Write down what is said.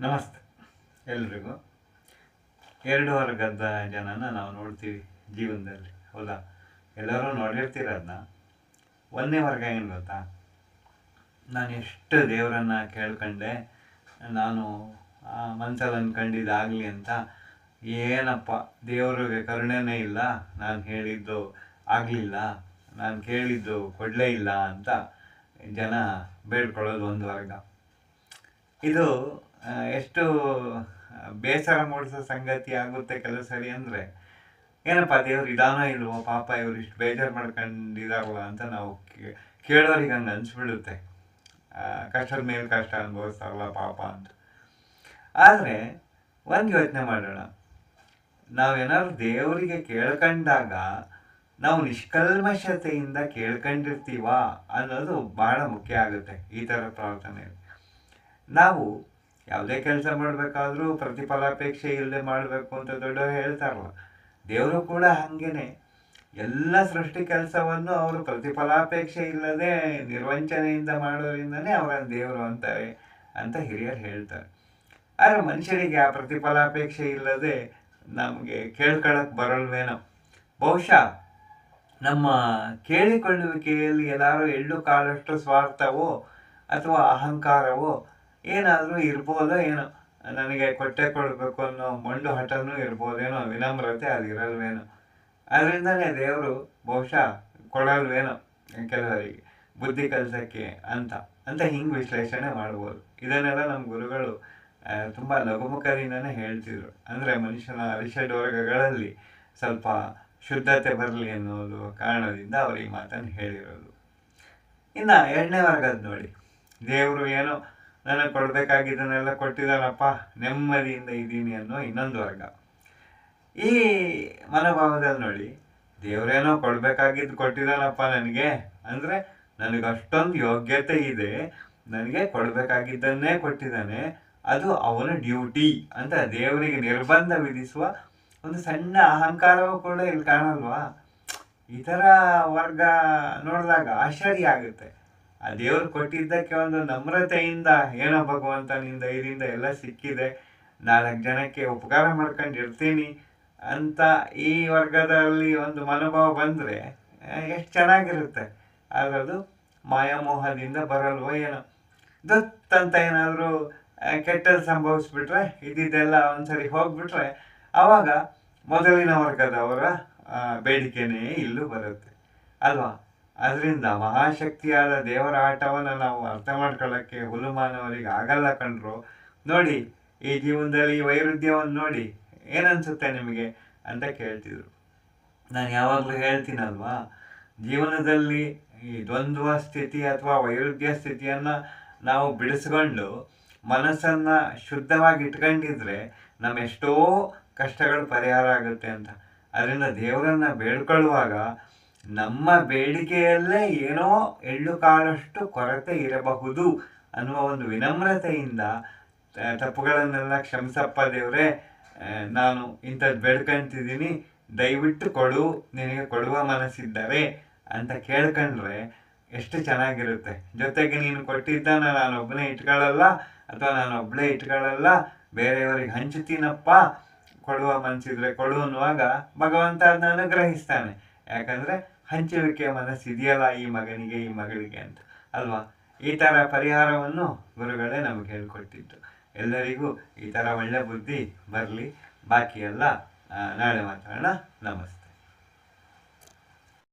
ನಮಸ್ತೆ ಎಲ್ರಿಗೂ. ಎರಡು ವರ್ಗದ ಜನನ ನಾವು ನೋಡ್ತೀವಿ ಜೀವನದಲ್ಲಿ, ಹೌದಾ? ಎಲ್ಲರೂ ನೋಡಿರ್ತೀರ ಅದನ್ನ. ಒಂದನೇ ವರ್ಗ ಏನು ಗೊತ್ತಾ? ನಾನು ಎಷ್ಟು ದೇವರನ್ನು ಕೇಳ್ಕೊಂಡೆ, ನಾನು ಮನಸ್ಸಲ್ಲಿ ಅಂದ್ಕೊಂಡಿದ್ದಾಗಲಿ ಅಂತ, ಏನಪ್ಪ ದೇವ್ರಿಗೆ ಕರುಣೆನೇ ಇಲ್ಲ, ನಾನು ಹೇಳಿದ್ದು ಆಗಲಿಲ್ಲ, ನಾನು ಕೇಳಿದ್ದು ಕೊಡಲೇ ಇಲ್ಲ ಅಂತ ಜನ ಬೇಡ್ಕೊಳ್ಳೋದು ಒಂದು ವರ್ಗ. ಇದು ಎಷ್ಟು ಬೇಸರ ಮೂಡಿಸೋ ಸಂಗತಿ ಆಗುತ್ತೆ ಕೆಲವು ಸರಿ. ಅಂದರೆ ಏನಪ್ಪ ದೇವ್ರು ಇದಾನೋ ಇಲ್ವೋ, ಪಾಪ ಇವ್ರು ಇಷ್ಟು ಬೇಜಾರು ಮಾಡ್ಕೊಂಡಿದಾರಲ್ಲ ಅಂತ ನಾವು ಕೇಳೋರಿಗೆ ಹಂಗೆ ಅನಿಸ್ಬಿಡುತ್ತೆ. ಕಷ್ಟದ ಮೇಲೆ ಕಷ್ಟ ಅನುಭವಿಸ್ತಾರಲ್ಲ ಪಾಪ ಅಂತ. ಆದರೆ ಒಂದು ಯೋಚನೆ ಮಾಡೋಣ, ನಾವೇನಾದ್ರು ದೇವರಿಗೆ ಕೇಳ್ಕೊಂಡಾಗ ನಾವು ನಿಷ್ಕಲ್ಮಶತೆಯಿಂದ ಕೇಳ್ಕೊಂಡಿರ್ತೀವಾ ಅನ್ನೋದು ಬಹಳ ಮುಖ್ಯ ಆಗುತ್ತೆ. ಈ ಥರ ಪ್ರಾರ್ಥನೆಯಲ್ಲಿ ನಾವು ಯಾವುದೇ ಕೆಲಸ ಮಾಡಬೇಕಾದ್ರೂ ಪ್ರತಿಫಲಾಪೇಕ್ಷೆ ಇಲ್ಲದೆ ಮಾಡಬೇಕು ಅಂತ ದೊಡ್ಡವರು ಹೇಳ್ತಾರಲ್ಲ, ದೇವರು ಕೂಡ ಹಾಗೇನೆ ಎಲ್ಲ ಸೃಷ್ಟಿ ಕೆಲಸವನ್ನು ಅವರು ಪ್ರತಿಫಲಾಪೇಕ್ಷೆ ಇಲ್ಲದೆ ನಿರ್ವಂಚನೆಯಿಂದ ಮಾಡೋದ್ರಿಂದನೇ ಅವರನ್ನು ದೇವರು ಅಂತಾರೆ ಅಂತ ಹಿರಿಯರು ಹೇಳ್ತಾರೆ. ಆದರೆ ಮನುಷ್ಯರಿಗೆ ಆ ಪ್ರತಿಫಲಾಪೇಕ್ಷೆ ಇಲ್ಲದೆ ನಮಗೆ ಕೇಳ್ಕೊಳ್ಳೋಕೆ ಬರಲ್ವೇನೋ. ಬಹುಶಃ ನಮ್ಮ ಕೇಳಿಕೊಳ್ಳುವಿಕೆಯಲ್ಲಿ ಎಲ್ಲರೂ ಎಳ್ಳು ಕಾಳಷ್ಟು ಸ್ವಾರ್ಥವೋ ಅಥವಾ ಅಹಂಕಾರವೋ ಏನಾದರೂ ಇರ್ಬೋದೋ ಏನೋ. ನನಗೆ ಕೊಟ್ಟೆ ಕೊಡಬೇಕು ಅನ್ನೋ ಮೊಂಡು ಹಠನೂ ಇರ್ಬೋದೇನೋ, ವಿನಮ್ರತೆ ಅದಿರಲ್ವೇನೋ. ಅದರಿಂದನೇ ದೇವರು ಬಹುಶಃ ಕೊಡಲ್ವೇನೋ ಕೆಲವರಿಗೆ ಬುದ್ಧಿ ಕಲಿಸೋಕ್ಕೆ ಅಂತ ಹಿಂಗೆ ವಿಶ್ಲೇಷಣೆ ಮಾಡ್ಬೋದು. ಇದನ್ನೆಲ್ಲ ನಮ್ಮ ಗುರುಗಳು ತುಂಬ ಲಘುಮುಖದಿಂದನೇ ಹೇಳ್ತಿದ್ರು. ಅಂದರೆ ಮನುಷ್ಯನ ಅರಿಷಡ್ವರ್ಗಗಳಲ್ಲಿ ಸ್ವಲ್ಪ ಶುದ್ಧತೆ ಬರಲಿ ಅನ್ನೋದು ಕಾರಣದಿಂದ ಅವರು ಈ ಮಾತನ್ನು ಹೇಳಿರೋದು. ಇನ್ನು ಎರಡನೇ ವರ್ಗದ ನೋಡಿ, ದೇವರು ಏನೋ ನನಗೆ ಕೊಡಬೇಕಾಗಿದ್ದನ್ನೆಲ್ಲ ಕೊಟ್ಟಿದ್ದಾನಪ್ಪ, ನೆಮ್ಮದಿಯಿಂದ ಇದ್ದೀನಿ ಅನ್ನೋ ಇನ್ನೊಂದು ವರ್ಗ. ಈ ಮನೋಭಾವದಲ್ಲಿ ನೋಡಿ, ದೇವರೇನೋ ಕೊಡಬೇಕಾಗಿದ್ದು ಕೊಟ್ಟಿದ್ದಾನಪ್ಪ ನನಗೆ, ಅಂದರೆ ನನಗೆ ಅಷ್ಟೊಂದು ಯೋಗ್ಯತೆ ಇದೆ, ನನಗೆ ಕೊಡಬೇಕಾಗಿದ್ದನ್ನೇ ಕೊಟ್ಟಿದ್ದಾನೆ, ಅದು ಅವನ ಡ್ಯೂಟಿ ಅಂತ ದೇವರಿಗೆ ನಿರ್ಬಂಧ ವಿಧಿಸುವ ಒಂದು ಸಣ್ಣ ಅಹಂಕಾರವೂ ಕೂಡ ಇಲ್ಲಿ ಕಾಣಲ್ವಾ? ಈ ಥರ ವರ್ಗ ನೋಡಿದಾಗ ಆಶ್ಚರ್ಯ ಆಗುತ್ತೆ. ಆ ದೇವರು ಕೊಟ್ಟಿದ್ದಕ್ಕೆ ಒಂದು ನಮ್ರತೆಯಿಂದ, ಏನೋ ಭಗವಂತನಿಂದ ಇದರಿಂದ ಎಲ್ಲ ಸಿಕ್ಕಿದೆ, 4 ಜನಕ್ಕೆ ಉಪಕಾರ ಮಾಡ್ಕೊಂಡಿರ್ತೀನಿ ಅಂತ ಈ ವರ್ಗದಲ್ಲಿ ಒಂದು ಮನೋಭಾವ ಬಂದರೆ ಎಷ್ಟು ಚೆನ್ನಾಗಿರುತ್ತೆ. ಆದರೆ ಅದು ಮಾಯಾಮೋಹದಿಂದ ಬರಲ್ವೋ ಏನೋ. ದತ್ತಂತ ಏನಾದರೂ ಕೆಟ್ಟದ್ದು ಸಂಭವಿಸ್ಬಿಟ್ರೆ, ಇದ್ದಿದ್ದೆಲ್ಲ ಒಂದ್ಸರಿ ಹೋಗ್ಬಿಟ್ರೆ, ಆವಾಗ ಮೊದಲಿನ ವರ್ಗದವರ ಬೇಡಿಕೆನೇ ಇಲ್ಲೂ ಬರುತ್ತೆ ಅಲ್ವಾ? ಅದರಿಂದ ಮಹಾಶಕ್ತಿಯಾದ ದೇವರ ಆಟವನ್ನು ನಾವು ಅರ್ಥ ಮಾಡ್ಕೊಳ್ಳೋಕ್ಕೆ ಹುಲುಮಾನವರಿಗೆ ಆಗಲ್ಲ ಕಣ್ರು. ನೋಡಿ, ಈ ಜೀವನದಲ್ಲಿ ವೈರುಧ್ಯವನ್ನು ನೋಡಿ ಏನನ್ಸುತ್ತೆ ನಿಮಗೆ ಅಂತ ಕೇಳ್ತಿದ್ರು. ನಾನು ಯಾವಾಗಲೂ ಹೇಳ್ತೀನಲ್ವಾ, ಜೀವನದಲ್ಲಿ ಈ ದ್ವಂದ್ವ ಸ್ಥಿತಿ ಅಥವಾ ವೈರುಧ್ಯ ಸ್ಥಿತಿಯನ್ನು ನಾವು ಬಿಡಿಸ್ಕೊಂಡು ಮನಸ್ಸನ್ನು ಶುದ್ಧವಾಗಿ ಇಟ್ಕೊಂಡಿದ್ರೆ ನಮ್ಮ ಎಷ್ಟೋ ಕಷ್ಟಗಳು ಪರಿಹಾರ ಆಗುತ್ತೆ ಅಂತ. ಅದರಿಂದ ದೇವರನ್ನು ಬೇಡ್ಕೊಳ್ಳುವಾಗ ನಮ್ಮ ಬೇಡಿಕೆಯಲ್ಲೇ ಏನೋ ಎಳ್ಳು ಕಾಳಷ್ಟು ಕೊರತೆ ಇರಬಹುದು ಅನ್ನುವ ಒಂದು ವಿನಮ್ರತೆಯಿಂದ ತಪ್ಪುಗಳನ್ನೆಲ್ಲ ಕ್ಷಮಿಸಪ್ಪ ದೇವರೇ, ನಾನು ಇಂಥದ್ದು ಬೇಡ್ಕೊಂತಿದ್ದೀನಿ, ದಯವಿಟ್ಟು ಕೊಡು, ನಿನಗೆ ಕೊಡುವ ಮನಸ್ಸಿದ್ದರೆ ಅಂತ ಕೇಳ್ಕೊಂಡ್ರೆ ಎಷ್ಟು ಚೆನ್ನಾಗಿರುತ್ತೆ. ಜೊತೆಗೆ ನೀನು ಕೊಟ್ಟಿದ್ದನ್ನು ನಾನೊಬ್ಬನೇ ಇಟ್ಕೊಳ್ಳಲ್ಲ ಅಥವಾ ನಾನೊಬ್ಬಳೇ ಇಟ್ಕೊಳ್ಳಲ್ಲ, ಬೇರೆಯವರಿಗೆ ಹಂಚುತ್ತೀನಪ್ಪ, ಕೊಡುವ ಮನಸ್ಸಿದ್ರೆ ಕೊಡು ಅನ್ನುವಾಗ ಭಗವಂತ ಅದನ್ನ ಅನುಗ್ರಹಿಸ್ತಾನೆ. ಯಾಕಂದರೆ ಹಂಚುವಿಕೆಯ ಮನಸ್ಸು ಇದೆಯಲ್ಲ ಈ ಮಗನಿಗೆ ಈ ಮಗಳಿಗೆ ಅಂತ ಅಲ್ವಾ? ಈ ಥರ ಪರಿಹಾರವನ್ನು ಗುರುಗಳೇ ನಮಗೆ ಹೇಳ್ಕೊಟ್ಟಿದ್ದು. ಎಲ್ಲರಿಗೂ ಈ ಥರ ಒಳ್ಳೆ ಬುದ್ಧಿ ಬರಲಿ. ಬಾಕಿ ಎಲ್ಲ ನಾಳೆ ಮಾತಾಡೋಣ. ನಮಸ್ತೆ.